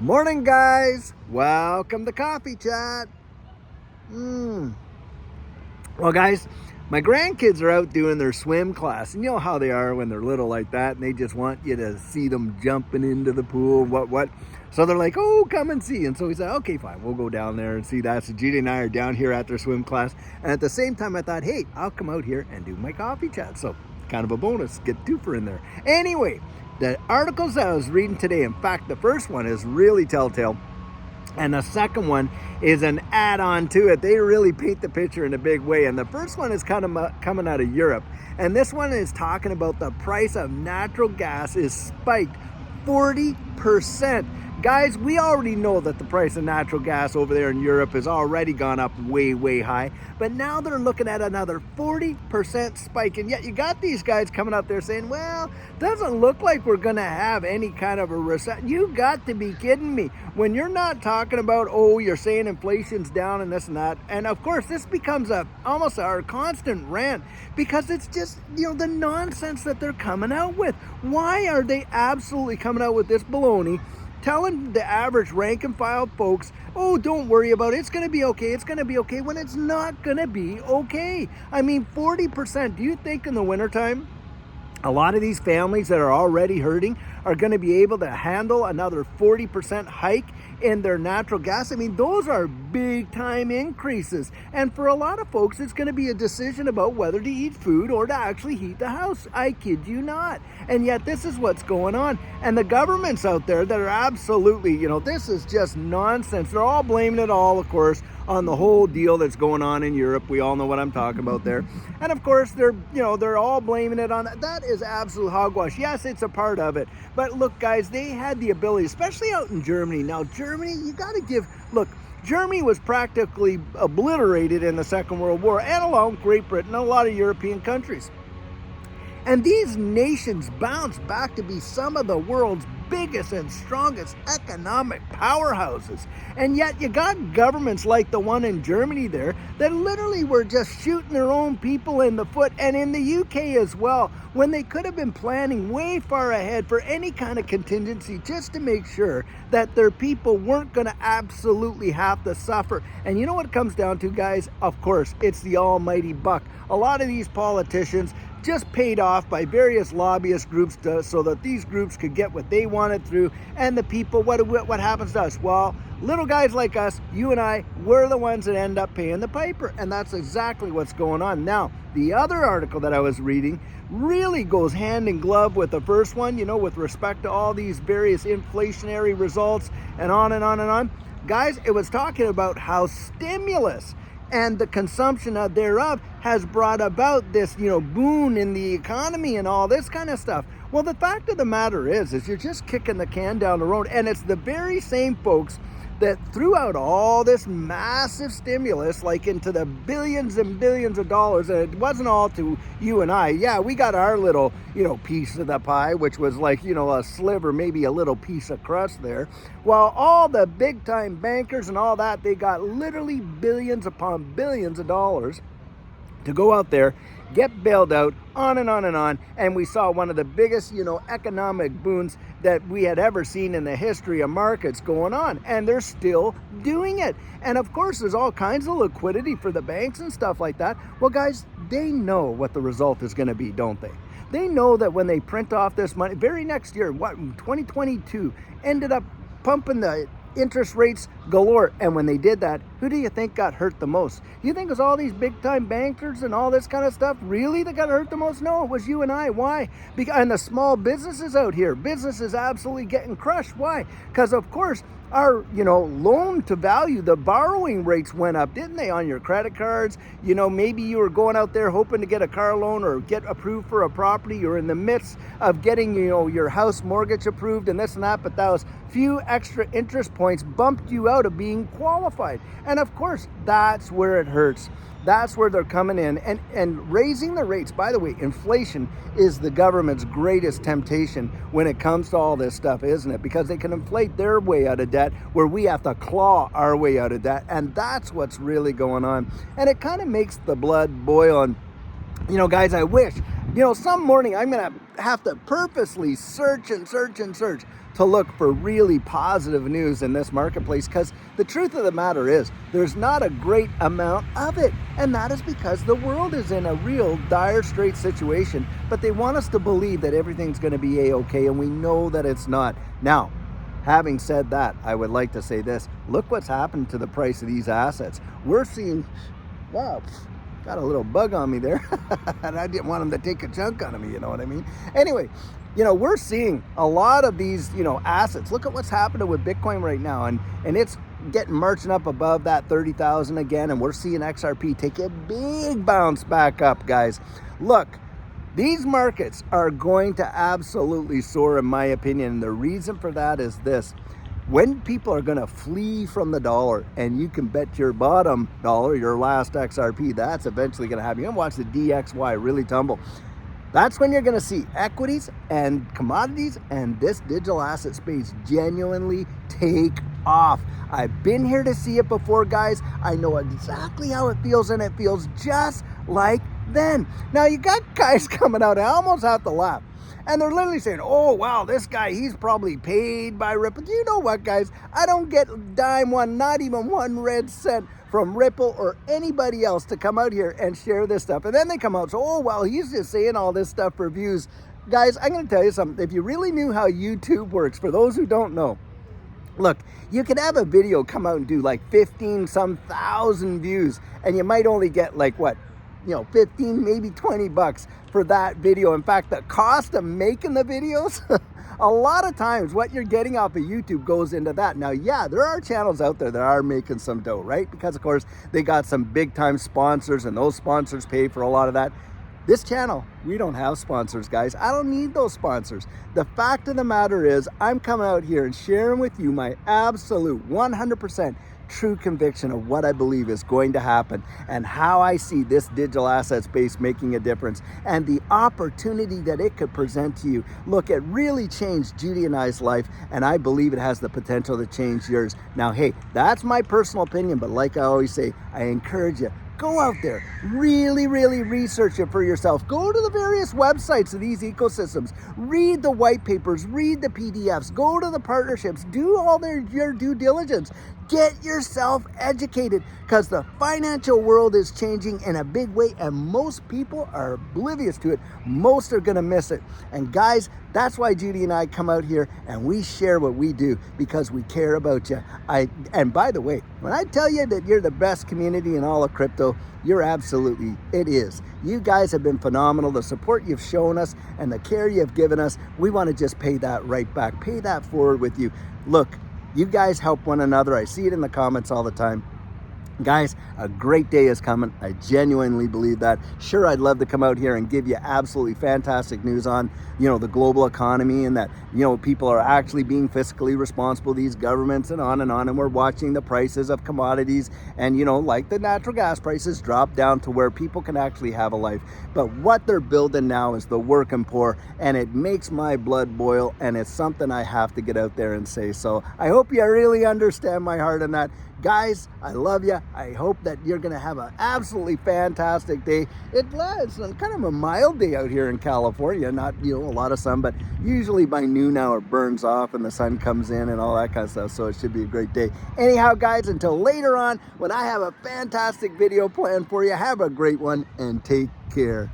Morning, guys. Welcome to Coffee Chat. Well, guys, my grandkids are out doing their swim class, and you know how they are when they're little like that, and they just want you to see them jumping into the pool, what. So they're like, oh, come and see. And so we said, okay, fine, we'll go down there and see that. So Judy and I are down here at their swim class, and at the same time, I thought, hey, I'll come out here and do my Coffee Chat. So kind of a bonus, get twofer in there. Anyway, the articles that I was reading today, in fact, the first one is really telltale. And the second one is an add-on to it. They really paint the picture in a big way. And the first one is kind of coming out of Europe. And this one is talking about the price of natural gas is spiked 40%. Guys, we already know that the price of natural gas over there in Europe has already gone up way high. But now they're looking at another 40% spike. And yet you got these guys coming out there saying, well, doesn't look like we're going to have any kind of a recession. You got to be kidding me. When you're not talking about, oh, you're saying inflation's down and this and that. And of course, this becomes almost our constant rant because it's just, the nonsense that they're coming out with. Why are they absolutely coming out with this baloney? Telling the average rank and file folks, oh, don't worry about it. It's going to be okay. It's going to be okay when it's not going to be okay. I mean, 40%. Do you think in the wintertime, a lot of these families that are already hurting are going to be able to handle another 40% hike in their natural gas? I mean, those are big time increases. And for a lot of folks, it's going to be a decision about whether to eat food or to actually heat the house. I kid you not. And yet this is what's going on. And the governments out there that are absolutely, this is just nonsense. They're all blaming it all, of course, on the whole deal that's going on in Europe. We all know what I'm talking about there. And of course, they're all blaming it on that. That is absolute hogwash. Yes, it's a part of it. But look, guys, they had the ability, especially out in Germany. Now, Germany, you got to look, Germany was practically obliterated in the Second World War, and along with Great Britain and a lot of European countries. And these nations bounced back to be some of the world's biggest and strongest economic powerhouses. And yet you got governments like the one in Germany there that literally were just shooting their own people in the foot, and in the UK as well, when they could have been planning way far ahead for any kind of contingency just to make sure that their people weren't going to absolutely have to suffer. And you know what it comes down to, guys? Of course, it's the almighty buck. A lot of these politicians just paid off by various lobbyist groups so that these groups could get what they wanted through, and the people, what happens to us? Well, little guys like us, you and I, we're the ones that end up paying the piper, and that's exactly what's going on. Now, the other article that I was reading really goes hand in glove with the first one, with respect to all these various inflationary results and on and on and on. Guys, it was talking about how stimulus and the consumption thereof has brought about this, boon in the economy and all this kind of stuff. Well, the fact of the matter is you're just kicking the can down the road, and it's the very same folks that threw out all this massive stimulus, like into the billions and billions of dollars, and it wasn't all to you and I. Yeah, we got our little, piece of the pie, which was like, a sliver, maybe a little piece of crust there. While all the big time bankers and all that, they got literally billions upon billions of dollars to go out there, get bailed out, on and on and on. And we saw one of the biggest, economic boons that we had ever seen in the history of markets going on. And they're still doing it. And of course, there's all kinds of liquidity for the banks and stuff like that. Well, guys, they know what the result is going to be, don't they? They know that when they print off this money, very next year, 2022, ended up pumping the interest rates galore. And when they did that, who do you think got hurt the most? You think it was all these big time bankers and all this kind of stuff really that got hurt the most? No, it was you and I. Why? And the small businesses out here, businesses absolutely getting crushed. Why? Because of course our, loan to value, the borrowing rates went up, didn't they, on your credit cards? Maybe you were going out there hoping to get a car loan or get approved for a property. You're in the midst of getting, your house mortgage approved and this and that, but those few extra interest points bumped you out of being qualified. And of course, that's where it hurts. That's where they're coming in and raising the rates. By the way, inflation is the government's greatest temptation when it comes to all this stuff, isn't it? Because they can inflate their way out of debt where we have to claw our way out of debt. And that's what's really going on. And it kind of makes the blood boil. And, guys, I wish, some morning I'm going to have to purposely search to look for really positive news in this marketplace, because the truth of the matter is there's not a great amount of it. And that is because the world is in a real dire straight situation, but they want us to believe that everything's going to be a-okay, and we know that it's not. Now, having said that, I would like to say this. Look what's happened to the price of these assets. We're seeing, wow, got a little bug on me there. And I didn't want them to take a chunk out of me, you know what I mean? Anyway, we're seeing a lot of these, assets. Look at what's happening with Bitcoin right now. And it's getting marching up above that 30,000 again. And we're seeing XRP take a big bounce back up, guys. Look, these markets are going to absolutely soar, in my opinion. And the reason for that is this. When people are going to flee from the dollar, and you can bet your bottom dollar, your last XRP, that's eventually going to happen. You're going to watch the DXY really tumble. That's when you're going to see equities and commodities and this digital asset space genuinely take off. I've been here to see it before, guys. I know exactly how it feels, and it feels just like then. Now, you got guys coming out, I almost have to laugh. And they're literally saying, oh, wow, this guy, he's probably paid by Ripple. Do you know what, guys? I don't get dime one, not even 1 red cent from Ripple or anybody else to come out here and share this stuff. And then they come out, so, oh, well, he's just saying all this stuff for views. Guys, I'm going to tell you something. If you really knew how YouTube works, for those who don't know, look, you could have a video come out and do like 15-some thousand views, and you might only get like, what, 15, maybe 20 bucks for that video. In fact, the cost of making the videos, a lot of times what you're getting off of YouTube goes into that. Now, yeah, there are channels out there that are making some dough, right? Because of course they got some big time sponsors, and those sponsors pay for a lot of that. This channel, we don't have sponsors, guys. I don't need those sponsors. The fact of the matter is, I'm coming out here and sharing with you my absolute 100% true conviction of what I believe is going to happen, and how I see this digital asset space making a difference, and the opportunity that it could present to you. Look, it really changed Judy and I's life, and I believe it has the potential to change yours. Now, hey, that's my personal opinion, but like I always say, I encourage you, go out there, really, really research it for yourself. Go to the various websites of these ecosystems. Read the white papers, read the PDFs, go to the partnerships, do all your due diligence. Get yourself educated, because the financial world is changing in a big way, and most people are oblivious to it. Most are going to miss it. And guys, that's why Judy and I come out here and we share what we do, because we care about you. And by the way, when I tell you that you're the best community in all of crypto, you're absolutely, it is. You guys have been phenomenal. The support you've shown us and the care you've given us, we want to just pay that right back, pay that forward with you. Look, you guys help one another. I see it in the comments all the time. Guys, a great day is coming. I genuinely believe that. Sure, I'd love to come out here and give you absolutely fantastic news on, the global economy, and that, people are actually being fiscally responsible, these governments, and on, and we're watching the prices of commodities and, like the natural gas prices drop down to where people can actually have a life. But what they're building now is the working poor, and it makes my blood boil, and it's something I have to get out there and say. So I hope you really understand my heart on that. Guys, I love you. I hope that you're going to have an absolutely fantastic day. It's kind of a mild day out here in California. Not, a lot of sun, but usually by noon hour it burns off and the sun comes in and all that kind of stuff. So it should be a great day. Anyhow, guys, until later on when I have a fantastic video planned for you, have a great one and take care.